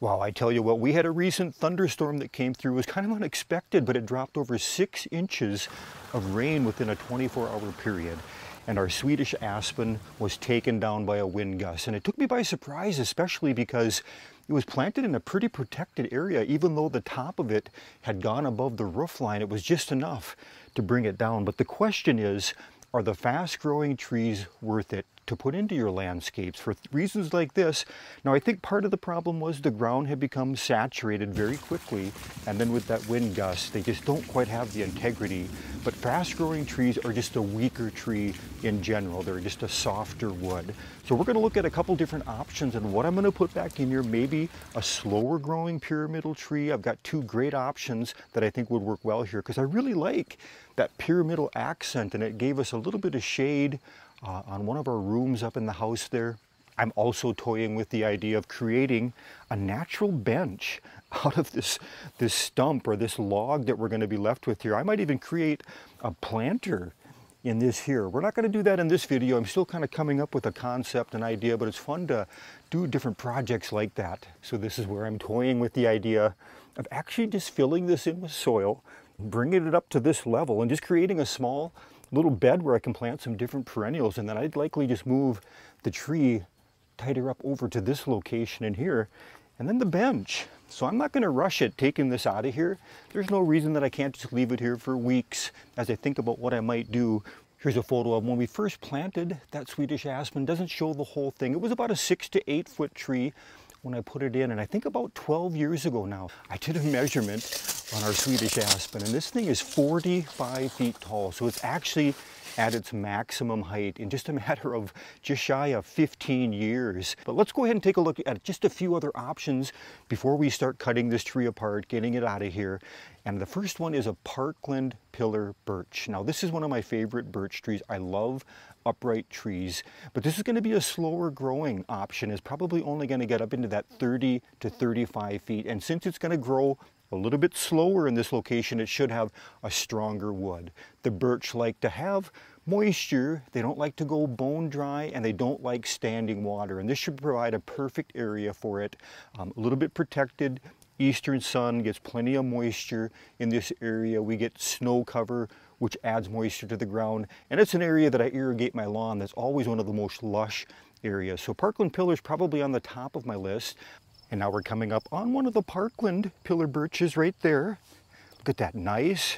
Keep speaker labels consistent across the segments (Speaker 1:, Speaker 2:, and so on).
Speaker 1: Wow, I tell you what, we had a recent thunderstorm that came through. It was kind of unexpected, but it dropped over 6 inches of rain within a 24-hour period. And our Swedish aspen was taken down by a wind gust. And it took me by surprise, especially because it was planted in a pretty protected area. Even though the top of it had gone above the roof line, it was just enough to bring it down. But the question is, are the fast-growing trees worth it to put into your landscapes for reasons like this? Now, I think part of the problem was the ground had become saturated very quickly, and then with that wind gust, they just don't quite have the integrity. But fast-growing trees are just a weaker tree in general. They're just a softer wood. So we're going to look at a couple different options and what I'm going to put back in here. Maybe a slower growing pyramidal tree. I've got 2 great options that I think would work well here because I really like that pyramidal accent, and it gave us a little bit of shade on one of our rooms up in the house there. I'm also toying with the idea of creating a natural bench out of this stump or this log that we're going to be left with here. I might even create a planter in this here. We're not going to do that in this video. I'm still kind of coming up with a concept and idea, but it's fun to do different projects like that. So this is where I'm toying with the idea of actually just filling this in with soil, bringing it up to this level and just creating a small little bed where I can plant some different perennials, and then I'd likely just move the tree tighter up over to this location in here, and then the bench. So I'm not going to rush it taking this out of here. There's no reason that I can't just leave it here for weeks as I think about what I might do. Here's a photo of when we first planted that Swedish aspen. Doesn't show the whole thing. It was about a 6 to 8 foot tree when I put it in, and I think about 12 years ago now, I did a measurement on our Swedish aspen, and this thing is 45 feet tall. So it's actually at its maximum height in just a matter of just shy of 15 years. But let's go ahead and take a look at just a few other options before we start cutting this tree apart, getting it out of here. And the first one is a Parkland Birch. Now, this is one of my favorite birch trees. I love upright trees, but this is going to be a slower growing option. It's probably only going to get up into that 30 to 35 feet. And since it's going to grow a little bit slower in this location, it should have a stronger wood. The birch like to have moisture, they don't like to go bone dry, and they don't like standing water. And this should provide a perfect area for it. A little bit protected. Eastern sun gets plenty of moisture in this area. We get snow cover, which adds moisture to the ground. And it's an area that I irrigate my lawn. That's always one of the most lush areas. So Parkland Pillar is probably on the top of my list. And now we're coming up on one of the Parkland Pillar birches right there. Look at that nice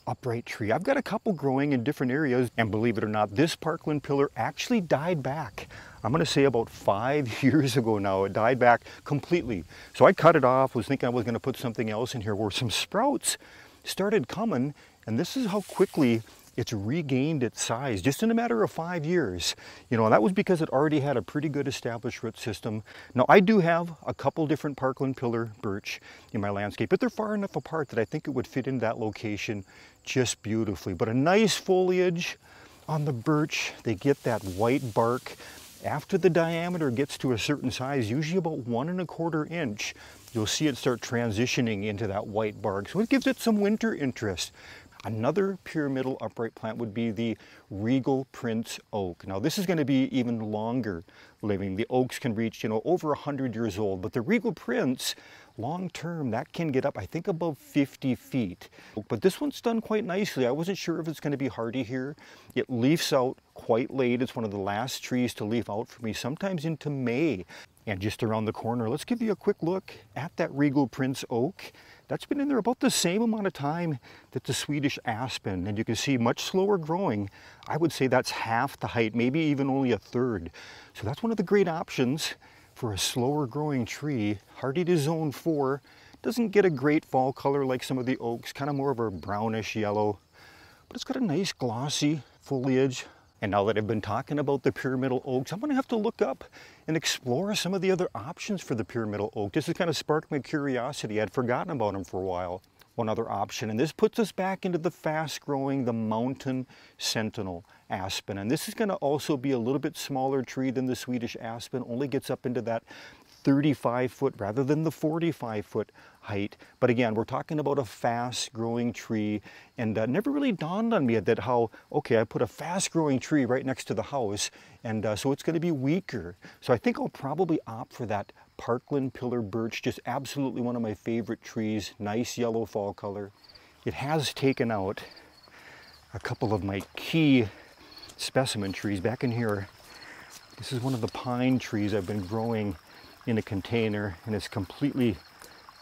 Speaker 1: upright tree. I've got a couple growing in different areas, and believe it or not, this Parkland Pillar actually died back. I'm going to say about 5 years ago now. It died back completely. So I cut it off, was thinking I was going to put something else in here where some sprouts started coming, and this is how quickly it's regained its size just in a matter of 5 years. You know, and that was because it already had a pretty good established root system. Now, I do have a couple different Parkland Pillar birch in my landscape, but they're far enough apart that I think it would fit in that location just beautifully. But a nice foliage on the birch. They get that white bark. After the diameter gets to a certain size, usually about 1¼ inch, you'll see it start transitioning into that white bark. So it gives it some winter interest. Another pyramidal upright plant would be the Regal Prince Oak. Now, this is going to be even longer living. The oaks can reach, you know, over 100 years old, but the Regal Prince, long term, that can get up, I think, above 50 feet. But this one's done quite nicely. I wasn't sure if it's going to be hardy here. It leaves out quite late. It's one of the last trees to leaf out for me, sometimes into May. And just around the corner, let's give you a quick look at that Regal Prince Oak. That's been in there about the same amount of time that the Swedish Aspen, and you can see much slower growing. I would say that's half the height, maybe even only a third. So that's one of the great options for a slower growing tree, hardy to zone 4. Doesn't get a great fall color like some of the oaks, kind of more of a brownish yellow, but it's got a nice glossy foliage. And now that I've been talking about the pyramidal oaks, I'm going to have to look up and explore some of the other options for the pyramidal oak. This has kind of sparked my curiosity. I'd forgotten about them for a while. One other option, and this puts us back into the fast-growing, the mountain Sentinel aspen. And this is going to also be a little bit smaller tree than the Swedish aspen, only gets up into that 35-foot rather than the 45-foot height. But again, we're talking about a fast-growing tree, and never really dawned on me that how, okay, I put a fast-growing tree right next to the house, and so it's going to be weaker. So I think I'll probably opt for that Parkland Birch, just absolutely one of my favorite trees. Nice yellow fall color. It has taken out a couple of my key specimen trees back in here. This is one of the pine trees I've been growing in a container, and it's completely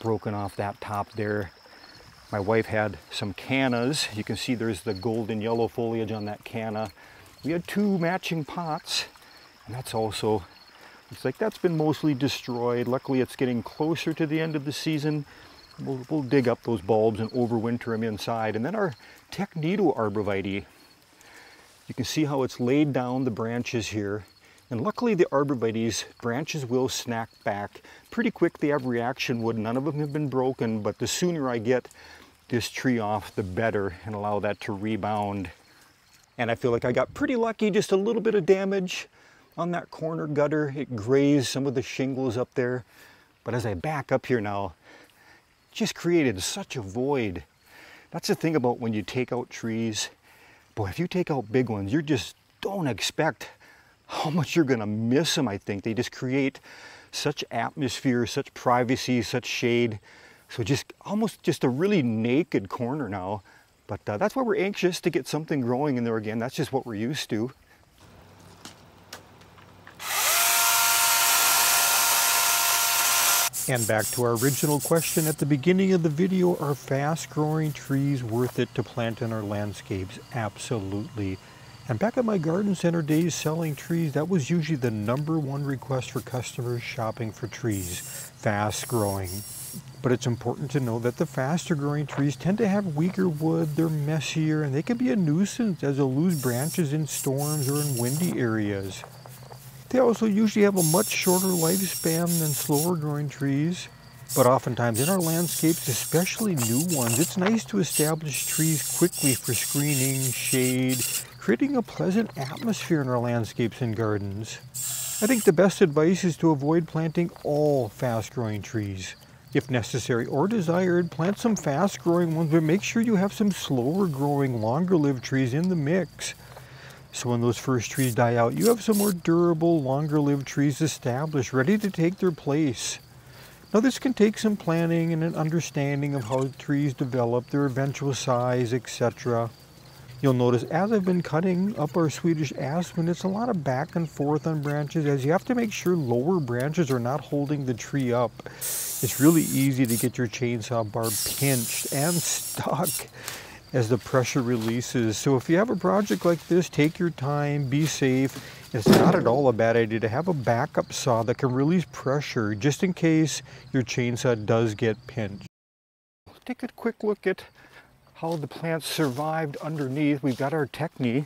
Speaker 1: broken off that top there. My wife had some cannas. You can see there's the golden yellow foliage on that canna. We had 2 matching pots, and that's also, looks like that's been mostly destroyed. Luckily it's getting closer to the end of the season. We'll dig up those bulbs and overwinter them inside. And then our Technido arborvitae. You can see how it's laid down the branches here. And luckily the arborvitae's branches will snap back pretty quick. They have reaction wood. None of them have been broken, but the sooner I get this tree off, the better, and allow that to rebound. And I feel like I got pretty lucky, just a little bit of damage on that corner gutter. It grazed some of the shingles up there. But as I back up here now, it just created such a void. That's the thing about when you take out trees. Boy, if you take out big ones, you just don't expect how much you're gonna miss them, I think. They just create such atmosphere, such privacy, such shade. So just almost just a really naked corner now. But that's why we're anxious to get something growing in there again. That's just what we're used to. And back to our original question at the beginning of the video, are fast-growing trees worth it to plant in our landscapes? Absolutely. And back at my garden center days selling trees, that was usually the #1 request for customers shopping for trees, fast-growing. But it's important to know that the faster growing trees tend to have weaker wood, they're messier, and they can be a nuisance as they'll lose branches in storms or in windy areas. They also usually have a much shorter lifespan than slower growing trees. But oftentimes in our landscapes, especially new ones, it's nice to establish trees quickly for screening, shade, creating a pleasant atmosphere in our landscapes and gardens. I think the best advice is to avoid planting all fast-growing trees. If necessary or desired, plant some fast-growing ones, but make sure you have some slower-growing, longer-lived trees in the mix. So when those first trees die out, you have some more durable, longer-lived trees established, ready to take their place. Now this can take some planning and an understanding of how trees develop, their eventual size, etc. You'll notice as I've been cutting up our Swedish Aspen, it's a lot of back and forth on branches, as you have to make sure lower branches are not holding the tree up. It's really easy to get your chainsaw barb pinched and stuck as the pressure releases. So if you have a project like this, take your time, be safe. It's not at all a bad idea to have a backup saw that can release pressure just in case your chainsaw does get pinched. Let's take a quick look at how the plants survived underneath. We've got our Techni.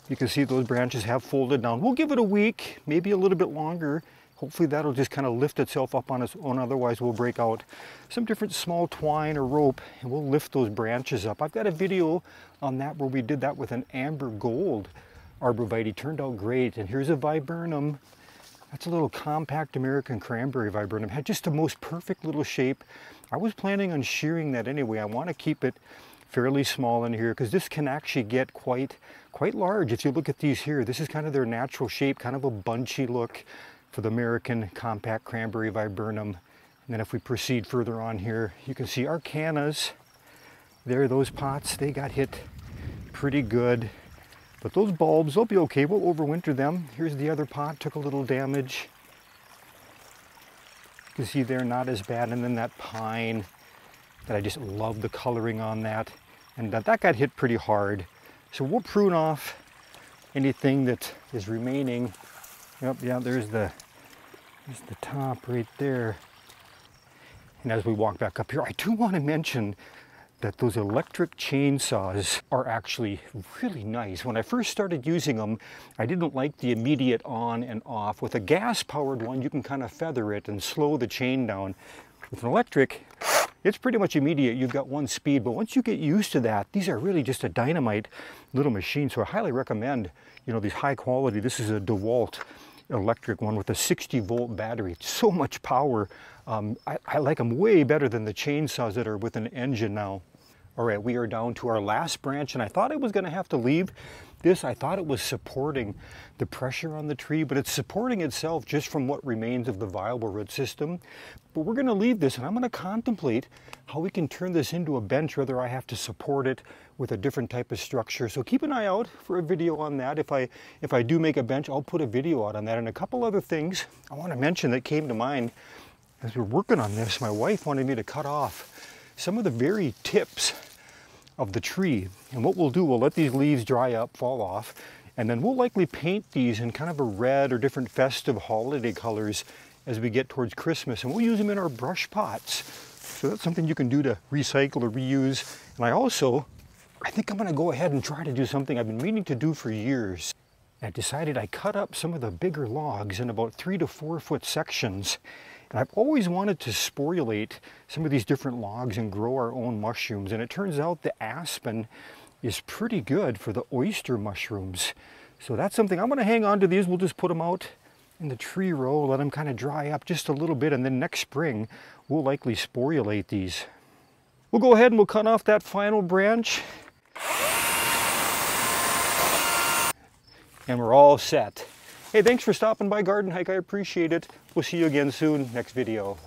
Speaker 1: You can see those branches have folded down. We'll give it a week, maybe a little bit longer. Hopefully that'll just kind of lift itself up on its own. Otherwise we'll break out some different small twine or rope and we'll lift those branches up. I've got a video on that where we did that with an amber gold arborvitae. Turned out great. And here's a viburnum. That's a little compact American cranberry viburnum. Had just the most perfect little shape. I was planning on shearing that anyway. I want to keep it fairly small in here because this can actually get quite large. If you look at these here, this is kind of their natural shape, kind of a bunchy look for the American compact cranberry viburnum. And then if we proceed further on here, you can see our cannas. There, those pots, they got hit pretty good. But those bulbs, they'll be okay. We'll overwinter them. Here's the other pot, took a little damage. You can see they're not as bad. And then that pine, that I just love the coloring on that. And that got hit pretty hard. So we'll prune off anything that is remaining. Yep, yeah, there's the top right there. And as we walk back up here, I do want to mention that those electric chainsaws are actually really nice. When I first started using them, I didn't like the immediate on and off. With a gas-powered one, you can kind of feather it and slow the chain down. With an electric, it's pretty much immediate. You've got one speed, but once you get used to that, these are really just a dynamite little machine. So I highly recommend, you know, these high quality. This is a DeWalt electric one with a 60-volt battery. It's so much power. I like them way better than the chainsaws that are with an engine now. All right, we are down to our last branch, and I thought I was going to have to leave this, I thought it was supporting the pressure on the tree, but it's supporting itself just from what remains of the viable root system. But we're going to leave this, and I'm going to contemplate how we can turn this into a bench, whether I have to support it with a different type of structure. So keep an eye out for a video on that. If I do make a bench, I'll put a video out on that. And a couple other things I want to mention that came to mind as we're working on this. My wife wanted me to cut off some of the very tips of the tree. And what we'll do, we'll let these leaves dry up, fall off, and then we'll likely paint these in kind of a red or different festive holiday colors as we get towards Christmas. And we'll use them in our brush pots. So that's something you can do to recycle or reuse. And I think I'm going to go ahead and try to do something I've been meaning to do for years. I decided I cut up some of the bigger logs in about 3 to 4 foot sections. And I've always wanted to sporulate some of these different logs and grow our own mushrooms. And it turns out the aspen is pretty good for the oyster mushrooms. So that's something I'm going to hang on to these. We'll just put them out in the tree row, let them kind of dry up just a little bit, and then next spring we'll likely sporulate these. We'll go ahead and we'll cut off that final branch. And we're all set. Hey, thanks for stopping by Garden Hike. I appreciate it. We'll see you again soon, next video.